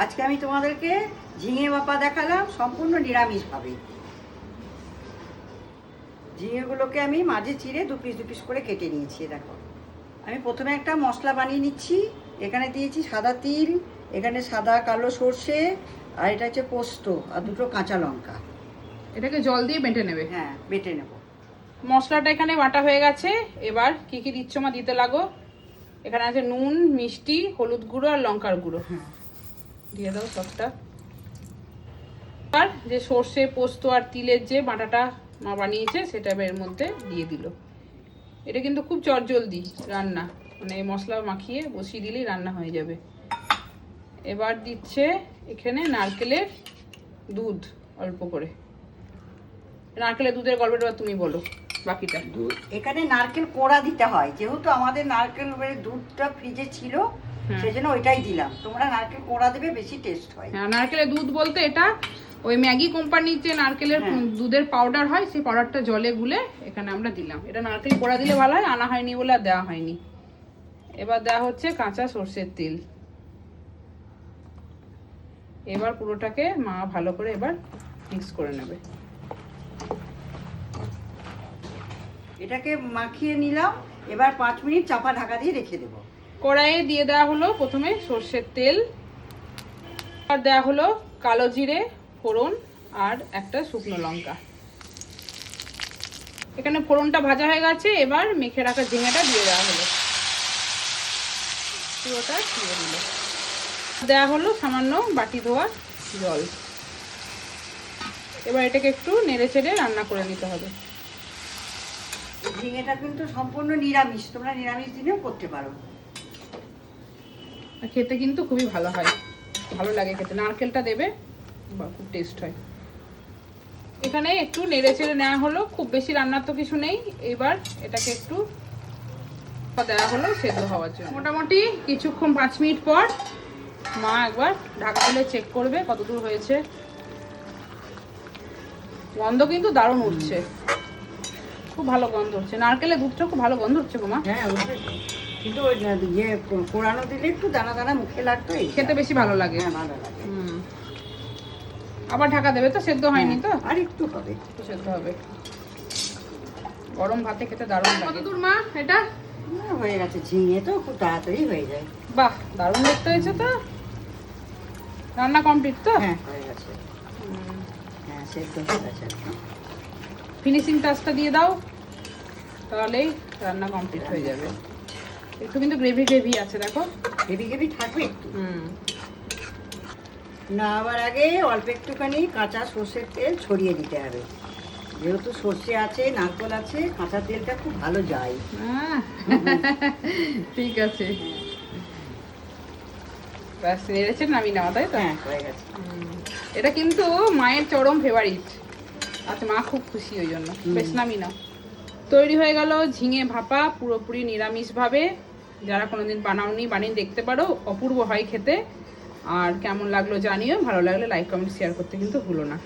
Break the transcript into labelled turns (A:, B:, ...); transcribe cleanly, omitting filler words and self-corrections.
A: আজকে আমি তোমাদেরকে ঝিঙে ভাপা দেখালাম সম্পূর্ণ নিরামিষভাবে। ঝিঙেগুলোকে আমি মাঝে চিড়ে দু পিস করে কেটে নিয়েছি। দেখো, আমি প্রথমে একটা মশলা বানিয়ে নিচ্ছি। এখানে দিয়েছি সাদা তিল, এখানে সাদা কালো সর্ষে, আর এটা হচ্ছে পোস্ত আর দুটো কাঁচা লঙ্কা।
B: এটাকে জল দিয়ে বেটে নেবে?
A: হ্যাঁ, বেটে নেব।
B: মশলাটা এখানে বাটা হয়ে গেছে। এবার কি কি দিচ্ছ মা, দিতে লাগো। এখানে আছে নুন, মিষ্টি, হলুদ গুঁড়ো আর লঙ্কার গুঁড়ো।
A: হ্যাঁ,
B: দিয়ে দাও সবটা। আর যে সর্ষে পোস্ত আর তিলের যে বাটাটা মা বানিয়েছে সেটা এর মধ্যে দিয়ে দিল। এটা কিন্তু খুব চটজলদি রান্না, মানে এই মশলা মাখিয়ে বসিয়ে দিলেই রান্না হয়ে যাবে। এবার দিচ্ছে এখানে নারকেলের দুধ অল্প করে। নারকেলের দুধের গল্পটা তুমি বলো বাকিটা।
A: এখানে নারকেল কোড়া দিতে হয়, যেহেতু আমাদের নারকেল দুধটা ফ্রিজে ছিল সেজন্য ওইটাই দিলাম। তোমরা নারকেল কোড়া দেবে, বেশি টেস্ট হয়।
B: হ্যাঁ, নারকেলের দুধ বলতে এটা ওই ম্যাগি কোম্পানির যে নারকেলের দুধের পাউডার হয়, সেই পাউডারটা জলে গুলে এখানে আমরা দিলাম। এটা নারকেল কোড়া দিলে ভালো হয়, আনা হয়নি বলে আর দেওয়া হয়নি। এবার দেওয়া হচ্ছে কাঁচা সর্ষের তেল। এবার পুরোটাকে মা ভালো করে এবার মিক্স করে নেবে।
A: এটাকে মাখিয়ে নিলাম। এবার 5 মিনিট চাপা ঢাকা দিয়ে রেখে দেবো।
B: কড়াইয়ে দিয়ে দেওয়া হলো প্রথমে সর্ষের তেল, আর দেওয়া হলো কালো জিরে ফোড়ন আর একটা শুকনো লঙ্কা। এখানে ফোড়নটা ভাজা হয়ে গেছে। এবার মেখে রাখা ঝিঙেটা দিয়ে দেওয়া হলো, পুরোটা দিয়ে দিল। দেওয়া হলো সামান্য বাটি ধোয়া জল। এবার এটাকে একটু নেড়ে চেড়ে রান্না করে নিতে হবে।
A: ঝিঙেটা কিন্তু সম্পূর্ণ নিরামিষ, তোমরা নিরামিষ দিনেও করতে পারো।
B: খেতে কিন্তু খুবই ভালো হয়, ভালো লাগে খেতে। নারকেলটা দেবে, খুব টেস্ট হয়। এখানে একটু নেড়ে চেড়ে নেওয়া হলো, খুব বেশি রান্নার তো কিছু নেই। এবার এটাকে একটু দেওয়া হলো সেদ্ধ হওয়ার জন্য। মোটামুটি কিছুক্ষণ 5 মিনিট পর মা একবার ঢাকা খুলে চেক করবে কতদূর হয়েছে। গন্ধ কিন্তু দারুণ উঠছে, খুব ভালো গন্ধ হচ্ছে। নারকেলের দুধটা খুব ভালো গন্ধ হচ্ছে গো মা।
A: হ্যাঁ, কিন্তু ওই ইয়ে কোড়ানো দিলে একটু দানা দানা মুখে লাগতো,
B: খেতে বেশি ভালো লাগে।
A: হ্যাঁ, ভালো লাগে।
B: আবার ঢাকা দেবে তো, সেদ্ধ হয়নি তো?
A: আর একটু হবে,
B: একটু সেদ্ধ হবে। গরম ভাতে খেতে দারুণ লাগে। কতদূর মা এটা?
A: হয়ে গেছে। ঝিঙে তো খুব তাড়াতাড়ি হয়ে যায়।
B: বাহ, দারুণ দেখতে হয়েছে তো। রান্না কমপ্লিট তো?
A: হ্যাঁ, হয়ে গেছে। হ্যাঁ, সেদ্ধ হয়ে গেছে।
B: ফিনিশিং টাচটা দিয়ে দাও, তাহলেই রান্না কমপ্লিট হয়ে যাবে। একটু কিন্তু গ্রেভি গ্রেভি আছে, দেখো।
A: গ্রেভি থাকবে একটু। না, আবার আগে অল্প একটুখানি কাঁচা সর্ষের তেল ছড়িয়ে দিতে হবে, যেহেতু সর্ষে আছে, নারকেল আছে, কাঁচা তেলটা খুব ভালো যায়।
B: ঠিক আছে, ব্যাস নেড়েছে নামি নেওয়া, তাই তো?
A: হ্যাঁ, হয়ে গেছে।
B: এটা কিন্তু মায়ের চরম ফেভারিট। আচ্ছা, মা খুব খুশি ওই জন্য। বেশ, নামি নাও। তৈরি হয়ে গেল ঝিঙে ভাপা, পুরোপুরি নিরামিষভাবে। যারা কোনোদিন বানাওনি, বানিয়ে দেখতে পারো, অপূর্ব হয় খেতে। আর কেমন লাগলো জানিও, ভালো লাগলে লাইক কমেন্ট শেয়ার করতে কিন্তু ভুলো না।